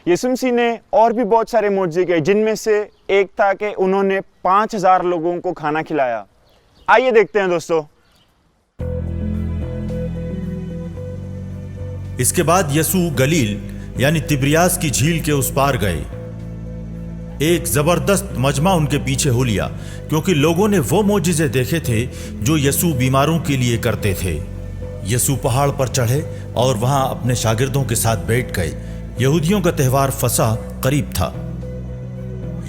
یسوع مسیح نے اور بھی بہت سارے معجزے کیے، جن میں سے ایک تھا کہ انہوں نے 5000 لوگوں کو کھانا کھلایا۔ آئیے دیکھتے ہیں دوستو۔ اس کے بعد یسوع گلیل یعنی تبریاس کی جھیل کے اس پار گئے۔ ایک زبردست مجمع ان کے پیچھے ہو لیا، کیونکہ لوگوں نے وہ معجزے دیکھے تھے جو یسوع بیماروں کے لیے کرتے تھے۔ یسوع پہاڑ پر چڑھے اور وہاں اپنے شاگردوں کے ساتھ بیٹھ گئے۔ یہودیوں کا تہوار فسح قریب تھا۔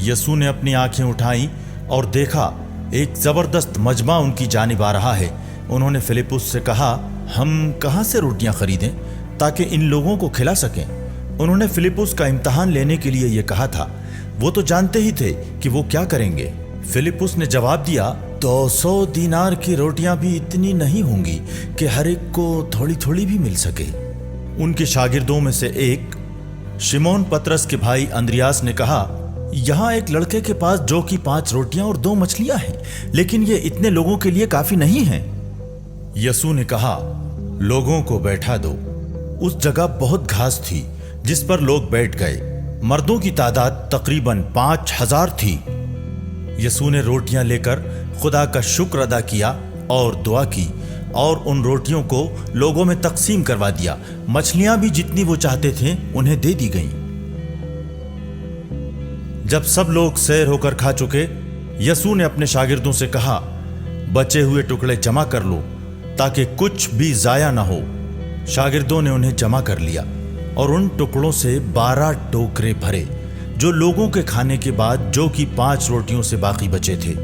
یسوع نے اپنی آنکھیں اٹھائیں اور دیکھا ایک زبردست مجمع ان کی جانب آ رہا ہے۔ انہوں نے فلپس سے کہا، ہم کہاں سے روٹیاں خریدیں تاکہ ان لوگوں کو کھلا سکیں؟ انہوں نے فلپس کا امتحان لینے کے لیے یہ کہا تھا۔ وہ تو جانتے ہی تھے کہ وہ کیا کریں گے۔ فلپس نے جواب دیا، 200 دینار کی روٹیاں بھی اتنی نہیں ہوں گی کہ ہر ایک کو تھوڑی تھوڑی بھی مل سکے۔ ان کے شاگردوں میں سے ایک شمعون پطرس کے بھائی اندریاس نے کہا، یہاں ایک لڑکے کے پاس جو کہ 5 روٹیاں اور 2 مچھلیاں ہیں، لیکن یہ اتنے لوگوں کے لیے کافی نہیں ہیں۔ یسوع نے کہا، لوگوں کو بیٹھا دو۔ اس جگہ بہت گھاس تھی جس پر لوگ بیٹھ گئے۔ مردوں کی تعداد تقریباً 5000 تھی۔ یسوع نے روٹیاں لے کر خدا کا شکر ادا کیا اور دعا کی اور ان روٹیوں کو لوگوں میں تقسیم کروا دیا۔ مچھلیاں بھی جتنی وہ چاہتے تھے انہیں دے دی گئیں۔ جب سب لوگ سیر ہو کر کھا چکے، یسوع نے اپنے شاگردوں سے کہا، بچے ہوئے ٹکڑے جمع کر لو تاکہ کچھ بھی ضائع نہ ہو۔ شاگردوں نے انہیں جمع کر لیا اور ان ٹکڑوں سے 12 ٹوکرے بھرے جو لوگوں کے کھانے کے بعد جو کہ 5 روٹیوں سے باقی بچے تھے۔